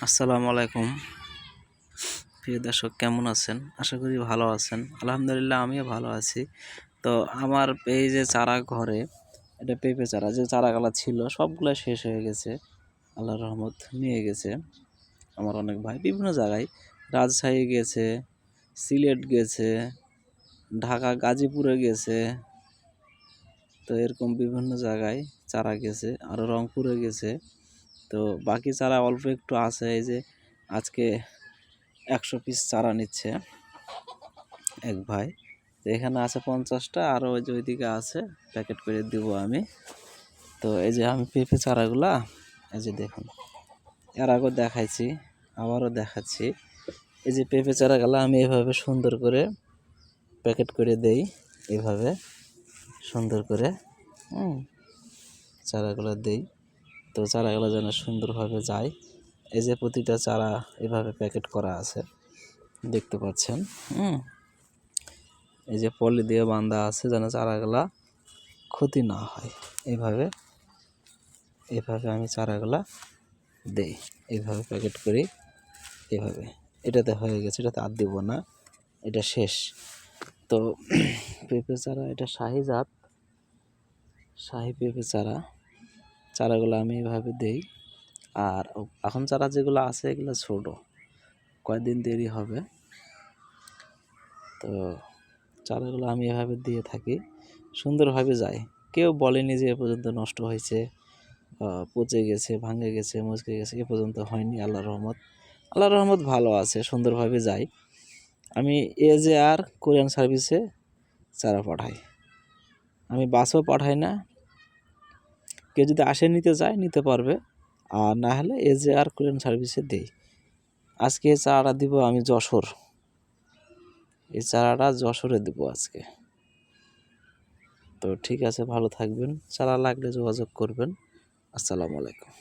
আসসালামু আলাইকুম। প্রিয় দর্শক, কেমন আছেন? আশা করি ভালো আছেন। আলহামদুলিল্লাহ আমিও ভালো আছি। তো আমার এই যে চারা ঘরে, এটা পেঁপে চারা, যে চারাগুলা ছিল সবগুলা শেষ হয়ে গেছে। আল্লাহর রহমত নিয়ে গেছে আমার অনেক ভাই বিভিন্ন জায়গায়, রাজশাহী গেছে, সিলেট গেছে, ঢাকা গাজীপুরে গেছে। তো এরকম বিভিন্ন জায়গায় চারা গেছে, আরও রংপুরে গেছে। তো বাকি চারা অল্প একটু আছে। এই যে আজকে 100 পিস চারা নিচ্ছে এক ভাই। তো এখানে আছে 50টা, আরও ওই যে ওইদিকে আছে, প্যাকেট করে দিব আমি। তো এই যে আমি পেঁপে চারাগুলা, এই যে দেখুন, এর আগেও দেখাইছি, আবারও দেখাচ্ছি। এই যে পেঁপে চারাগুলা আমি এভাবে সুন্দর করে প্যাকেট করে দেই, এভাবে সুন্দর করে চারাগুলো দেই। তো চারাগুলো যেন সুন্দরভাবে যায়। এই যে প্রতিটা চারা এভাবে প্যাকেট করা আছে, দেখতে পাচ্ছেন। এই যে পলি দিয়ে বাঁধা আছে যেন চারাগুলা ক্ষতি না হয়। এইভাবে আমি চারাগুলা দেই, এইভাবে প্যাকেট করি, এভাবে। এটাতে হয়ে গেছে, এটাতে আর দিব না, এটা শেষ। তো পেঁপে চারা, এটা শাহি জাত, শাহি পেঁপে চারাগুলো আমি এইভাবে দেই। আর এখন চারা যেগুলো আছে এগুলো ছোটো, কয়েকদিন দেরি হবে। তো চারাগুলো আমি এভাবে দিয়ে থাকি, সুন্দরভাবে যায়। কেউ বলেনি যে এ পর্যন্ত নষ্ট হয়েছে, পচে গেছে, ভাঙে গেছে, মুচকে গেছে, এ পর্যন্ত হয়নি। আল্লাহর রহমত ভালো আছে, সুন্দরভাবে যায়। আমি AJR কোরিয়ান সার্ভিসে চারা পাঠাই, আমি বাসও পাঠাই না। কেউ যদি আসে নিতে চায় নিতে পারবে, আর না হলে AJR কোরিয়ান সার্ভিসে দেই। আজকে এই চারাটা দিব আমি যশোর, এই চারাটা যশোরে দেবো আজকে। তো ঠিক আছে, ভালো থাকবেন। চারা লাগলে যোগাযোগ করবেন। আসসালামু আলাইকুম।